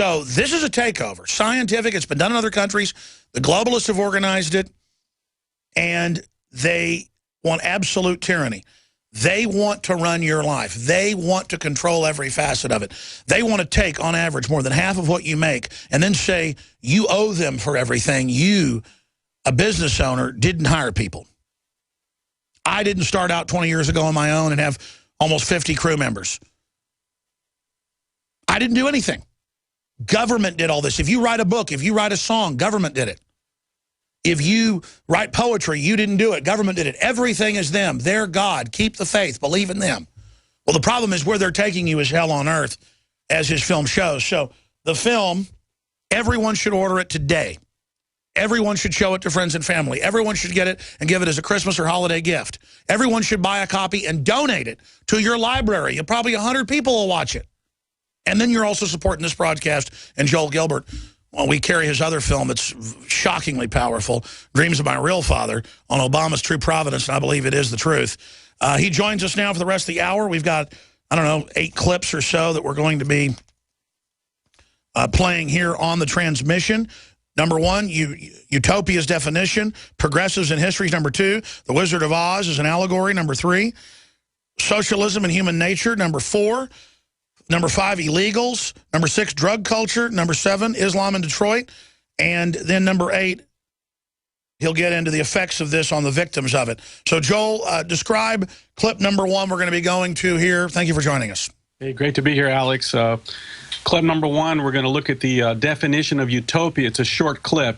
So this is a takeover. Scientific. It's been done in other countries. The globalists have organized it. And they want absolute tyranny. They want to run your life. They want to control every facet of it. They want to take, on average, more than half of what you make and then say you owe them for everything. You, a business owner, didn't hire people. I didn't start out 20 years ago on my own and have almost 50 crew members. I didn't do anything. Government did all this. If you write a book, if you write a song, government did it. If you write poetry, you didn't do it. Government did it. Everything is them. They're God. Keep the faith. Believe in them. Well, the problem is where they're taking you is hell on earth, as his film shows. So the film, everyone should order it today. Everyone should show it to friends and family. Everyone should get it and give it as a Christmas or holiday gift. Everyone should buy a copy and donate it to your library. Probably 100 people will watch it. And then you're also supporting this broadcast and Joel Gilbert. Well, we carry his other film that's shockingly powerful, Dreams of My Real Father, on Obama's True Providence, and I believe it is the truth. He joins us now for the rest of the hour. We've got, I don't know, 8 clips or so that we're going to be playing here on the transmission. Number 1, Utopia's definition. Progressives in history is number 2. The Wizard of Oz is an allegory, number 3. Socialism and human nature, number 4. Number 5, illegals. Number 6, drug culture. Number 7, Islam in Detroit. And then number 8, he'll get into the effects of this on the victims of it. So, Joel, describe clip number 1 we're going to be going to here. Thank you for joining us. Hey, great to be here, Alex. Clip number 1, we're going to look at the definition of utopia. It's a short clip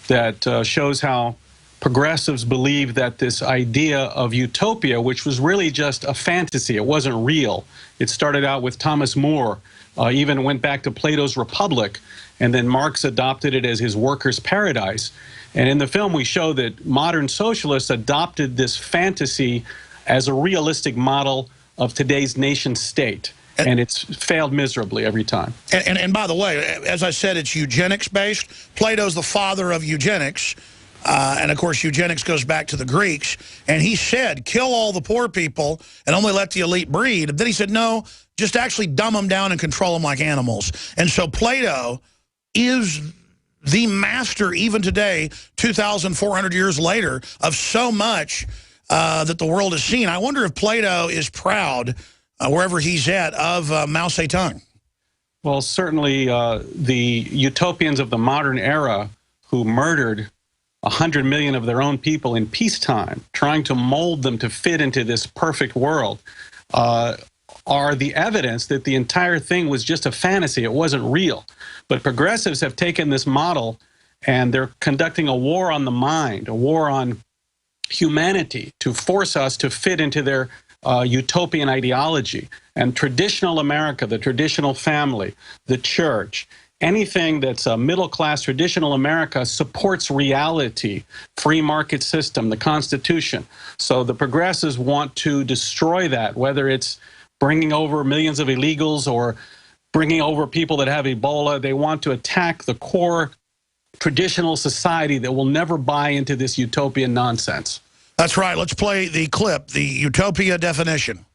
that shows how progressives believe that this idea of utopia, which was really just a fantasy, it wasn't real. It started out with Thomas More, even went back to Plato's Republic, and then Marx adopted it as his workers' paradise. And in the film, we show that modern socialists adopted this fantasy as a realistic model of today's nation state. And it's failed miserably every time. And by the way, as I said, it's eugenics-based. Plato's the father of eugenics. And, of course, eugenics goes back to the Greeks. And he said, kill all the poor people and only let the elite breed. Then he said, no, just actually dumb them down and control them like animals. And so Plato is the master, even today, 2,400 years later, of so much that the world has seen. I wonder if Plato is proud, wherever he's at, of Mao Zedong. Well, certainly the utopians of the modern era who murdered 100 million of their own people in peacetime, trying to mold them to fit into this perfect world, are the evidence that the entire thing was just a fantasy. It wasn't real. But progressives have taken this model and they're conducting a war on the mind, a war on humanity to force us to fit into their utopian ideology. And traditional America, the traditional family, the church, anything that's a middle-class traditional America supports reality, free market system, the Constitution. So the progressives want to destroy that, whether it's bringing over millions of illegals or bringing over people that have Ebola. They want to attack the core traditional society that will never buy into this utopian nonsense. That's right. Let's play the clip, the utopia definition.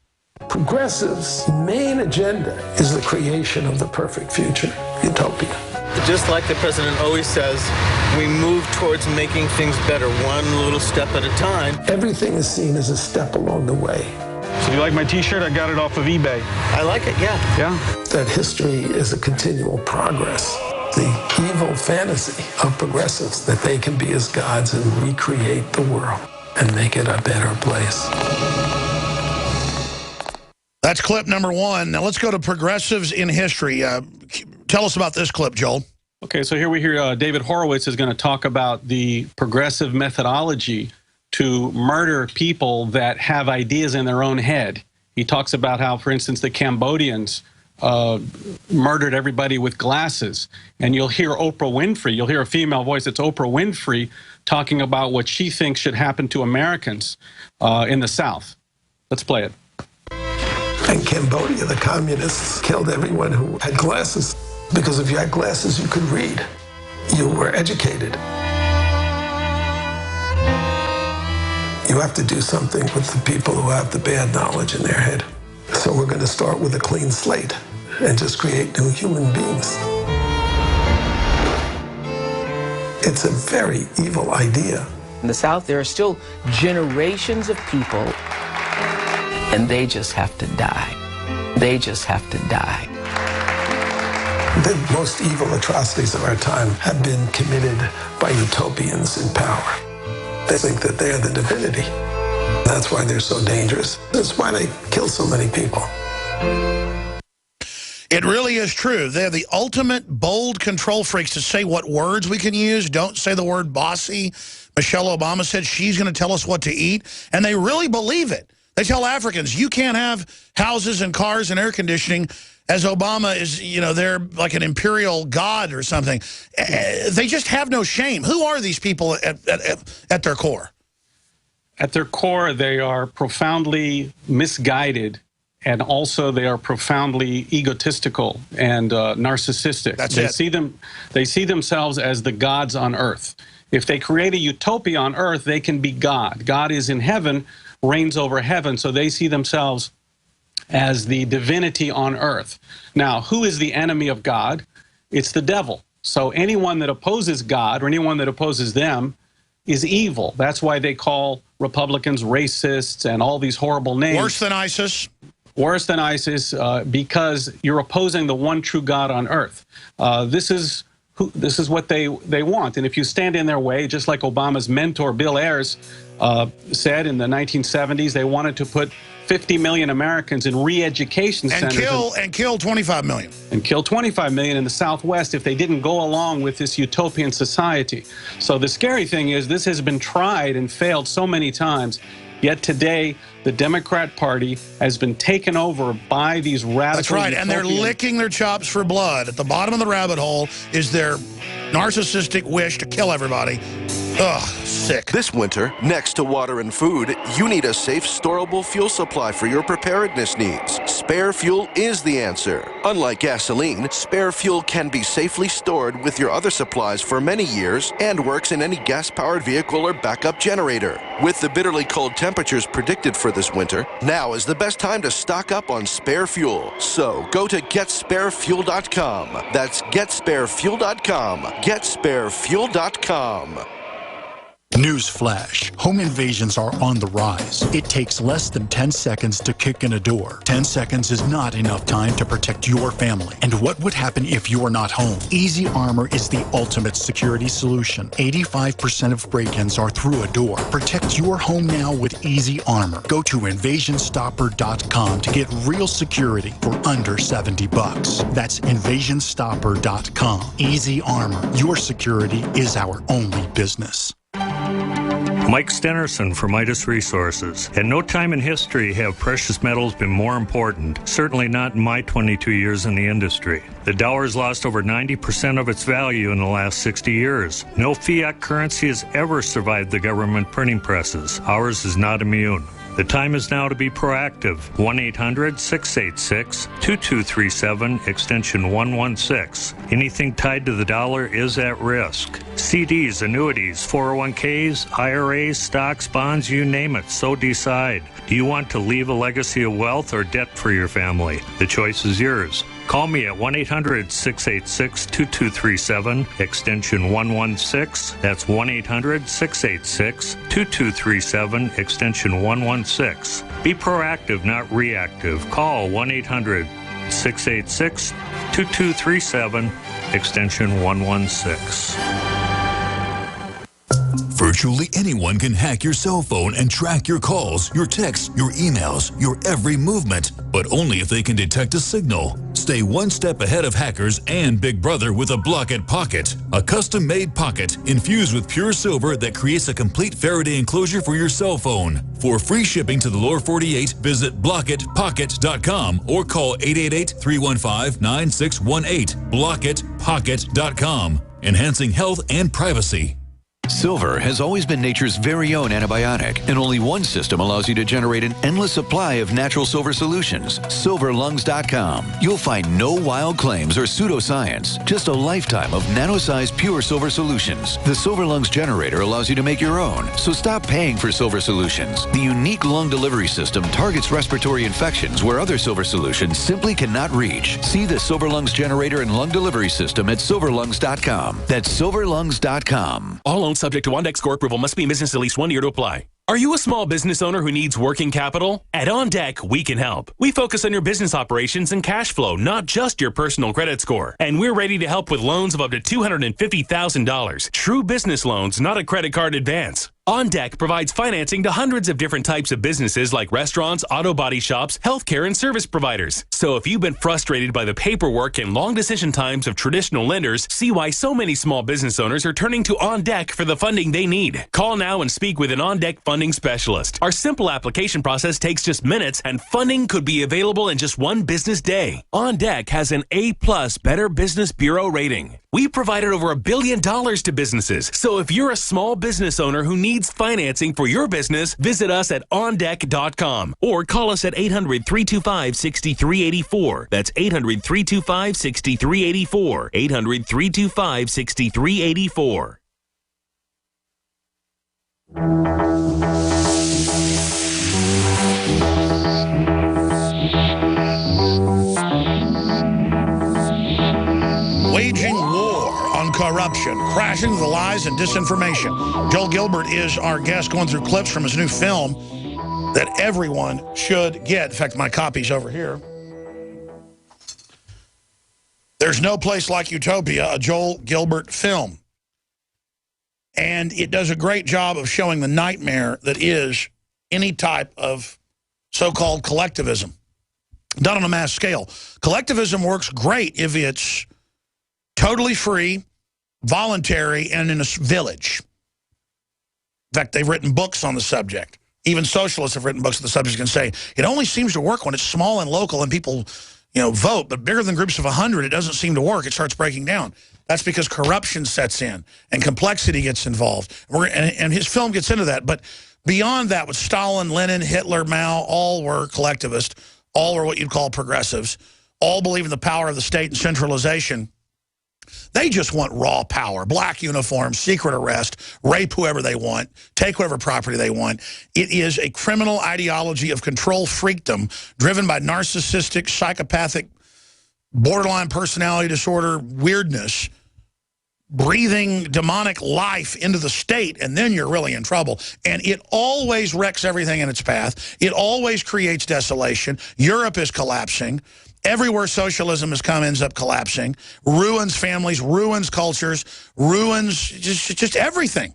Progressives' main agenda is the creation of the perfect future, utopia. Just like the president always says, we move towards making things better, one little step at a time. Everything is seen as a step along the way. So you like my t-shirt? I got it off of eBay. I like it, yeah. Yeah? That history is a continual progress. The evil fantasy of progressives that they can be as gods and recreate the world and make it a better place. That's clip number 1. Now let's go to progressives in history. Tell us about this clip, Joel. Okay, so here we hear David Horowitz is going to talk about the progressive methodology to murder people that have ideas in their own head. He talks about how, for instance, the Cambodians murdered everybody with glasses. And you'll hear Oprah Winfrey, you'll hear a female voice, it's Oprah Winfrey, talking about what she thinks should happen to Americans in the South. Let's play it. In Cambodia, the communists killed everyone who had glasses, because if you had glasses, you could read. You were educated. You have to do something with the people who have the bad knowledge in their head. So we're going to start with a clean slate and just create new human beings. It's a very evil idea. In the South, there are still generations of people, and they just have to die. They just have to die. The most evil atrocities of our time have been committed by utopians in power. They think that they're the divinity. That's why they're so dangerous. That's why they kill so many people. It really is true. They're the ultimate bold control freaks to say what words we can use. Don't say the word bossy. Michelle Obama said she's going to tell us what to eat. And they really believe it. They tell Africans, you can't have houses and cars and air conditioning, as Obama is, you know, they're like an imperial god or something. They just have no shame. Who are these people at their core? At their core, they are profoundly misguided, and also they are profoundly egotistical and narcissistic. They see themselves as the gods on earth. If they create a utopia on earth, they can be God. God is in heaven, reigns over heaven, so they see themselves as the divinity on earth. Now, who is the enemy of God? It's the devil. So anyone that opposes God or anyone that opposes them is evil. That's why they call Republicans racists and all these horrible names. Worse than ISIS? Worse than ISIS, because you're opposing the one true God on earth. This is what they want. And if you stand in their way, just like Obama's mentor, Bill Ayers, said in the 1970s, they wanted to put 50 million Americans in re-education centers. And kill 25 million. And kill 25 million in the Southwest if they didn't go along with this utopian society. So the scary thing is this has been tried and failed so many times. Yet today, the Democrat Party has been taken over by these radical That's right, utopian... and they're licking their chops for blood. At the bottom of the rabbit hole is their narcissistic wish to kill everybody. Ugh, sick. This winter, next to water and food, you need a safe, storable fuel supply for your preparedness needs. Spare fuel is the answer. Unlike gasoline, spare fuel can be safely stored with your other supplies for many years and works in any gas-powered vehicle or backup generator. With the bitterly cold temperatures predicted for this winter, now is the best time to stock up on spare fuel. So go to GetSpareFuel.com. That's GetSpareFuel.com. GetSpareFuel.com. Newsflash. Home invasions are on the rise. It takes less than 10 seconds to kick in a door. 10 seconds is not enough time to protect your family. And what would happen if you're not home? Easy Armor is the ultimate security solution. 85% of break-ins are through a door. Protect your home now with Easy Armor. Go to InvasionStopper.com to get real security for under $70. That's InvasionStopper.com. Easy Armor. Your security is our only business. Mike Stenerson for Midas Resources. At no time in history have precious metals been more important, certainly not in my 22 years in the industry. The dollar has lost over 90% of its value in the last 60 years. No fiat currency has ever survived the government printing presses. Ours is not immune. The time is now to be proactive. 1-800-686-2237, extension 116. Anything tied to the dollar is at risk. CDs, annuities, 401ks, IRAs, stocks, bonds, you name it, so decide. Do you want to leave a legacy of wealth or debt for your family? The choice is yours. Call me at 1-800-686-2237, extension 116. That's 1-800-686-2237, extension 116. Be proactive, not reactive. Call 1-800-686-2237, extension 116. Virtually anyone can hack your cell phone and track your calls, your texts, your emails, your every movement, but only if they can detect a signal. Stay one step ahead of hackers and Big Brother with a Block-It Pocket, a custom-made pocket infused with pure silver that creates a complete Faraday enclosure for your cell phone. For free shipping to the lower 48, visit blockitpocket.com or call 888-315-9618. Blockitpocket.com, enhancing health and privacy. Silver has always been nature's very own antibiotic, and only one system allows you to generate an endless supply of natural silver solutions. Silverlungs.com. You'll find no wild claims or pseudoscience, just a lifetime of nano-sized pure silver solutions. The Silver Lungs generator allows you to make your own, so stop paying for silver solutions. The unique lung delivery system targets respiratory infections where other silver solutions simply cannot reach. See the Silver Lungs generator and lung delivery system at silverlungs.com. That's silverlungs.com. All loans subject to OnDeck score approval, must be in business at least 1 year to apply. Are you a small business owner who needs working capital? At OnDeck, we can help. We focus on your business operations and cash flow, not just your personal credit score. And we're ready to help with loans of up to $250,000. True business loans, not a credit card advance. OnDeck provides financing to hundreds of different types of businesses like restaurants, auto body shops, healthcare, and service providers. So if you've been frustrated by the paperwork and long decision times of traditional lenders, see why so many small business owners are turning to OnDeck for the funding they need. Call now and speak with an OnDeck funding specialist. Our simple application process takes just minutes, and funding could be available in just one business day. OnDeck has an A+ Better Business Bureau rating. We provided over $1 billion to businesses. So if you're a small business owner who needs financing for your business, visit us at ondeck.com or call us at 800-325-6384. That's 800-325-6384. 800-325-6384. Waging war on corruption, crashing the lies and disinformation. Joel Gilbert is our guest, going through clips from his new film that everyone should get. In fact, my copy's over here. There's No Place Like Utopia, a Joel Gilbert film. And it does a great job of showing the nightmare that is any type of so-called collectivism done on a mass scale. Collectivism works great if it's totally free, voluntary, and in a village. In fact, they've written books on the subject. Even socialists have written books on the subject and say, it only seems to work when it's small and local and people, vote. But bigger than groups of 100, it doesn't seem to work. It starts breaking down. That's because corruption sets in and complexity gets involved. And his film gets into that. But beyond that, with Stalin, Lenin, Hitler, Mao, all were collectivist. All were what you'd call progressives. All believe in the power of the state and centralization. They just want raw power, black uniforms, secret arrest, rape whoever they want, take whatever property they want. It is a criminal ideology of control freakdom driven by narcissistic, psychopathic, borderline personality disorder weirdness, breathing demonic life into the state, and then you're really in trouble. And it always wrecks everything in its path. It always creates desolation. Europe is collapsing. Everywhere socialism has come ends up collapsing, ruins families, ruins cultures, ruins just everything.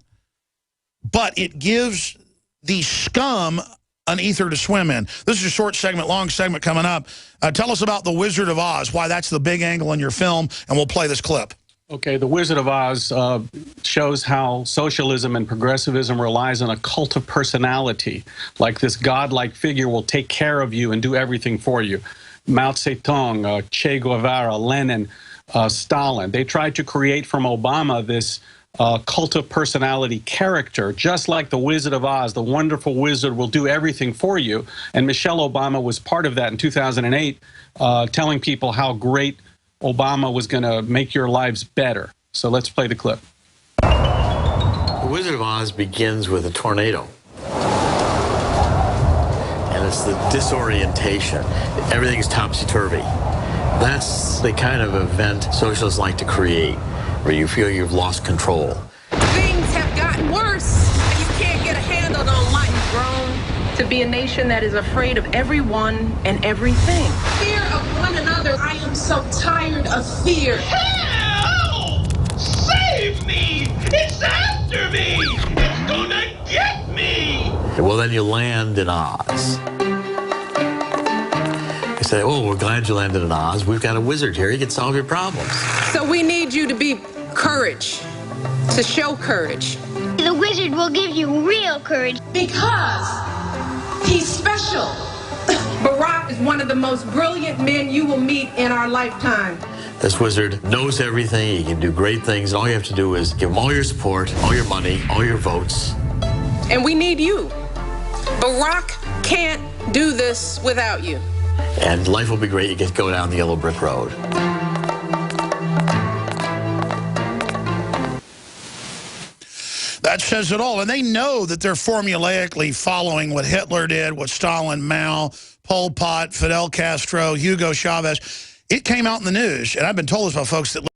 But it gives the scum an ether to swim in. This is a short segment, long segment coming up. Tell us about The Wizard of Oz, why that's the big angle in your film, and we'll play this clip. Okay, The Wizard of Oz shows how socialism and progressivism relies on a cult of personality. Like this godlike figure will take care of you and do everything for you. Mao Zedong, Che Guevara, Lenin, Stalin. They tried to create from Obama this cult of personality character, just like the Wizard of Oz. The wonderful wizard will do everything for you. And Michelle Obama was part of that in 2008, telling people how great Obama was going to make your lives better. So let's play the clip. The Wizard of Oz begins with a tornado. And it's the disorientation. Everything's topsy-turvy. That's the kind of event socialists like to create, where you feel you've lost control. Things have gotten worse. You can't get a handle on life. Grown to be a nation that is afraid of everyone and everything. Fear of one another. I am so tired of fear. Help! Save me! It's after me! It's gonna get me! Well, then you land in Oz. They say, oh, we're glad you landed in Oz. We've got a wizard here. He can solve your problems. So we need you to be courage, to show courage. The wizard will give you real courage. Because he's special. Barack is one of the most brilliant men you will meet in our lifetime. This wizard knows everything. He can do great things. And all you have to do is give him all your support, all your money, all your votes. And we need you. Barack can't do this without you. And life will be great. You get to go down the yellow brick road. That says it all. And they know that they're formulaically following what Hitler did, what Stalin, Mao, Pol Pot, Fidel Castro, Hugo Chavez. It came out in the news, and I've been told this by folks that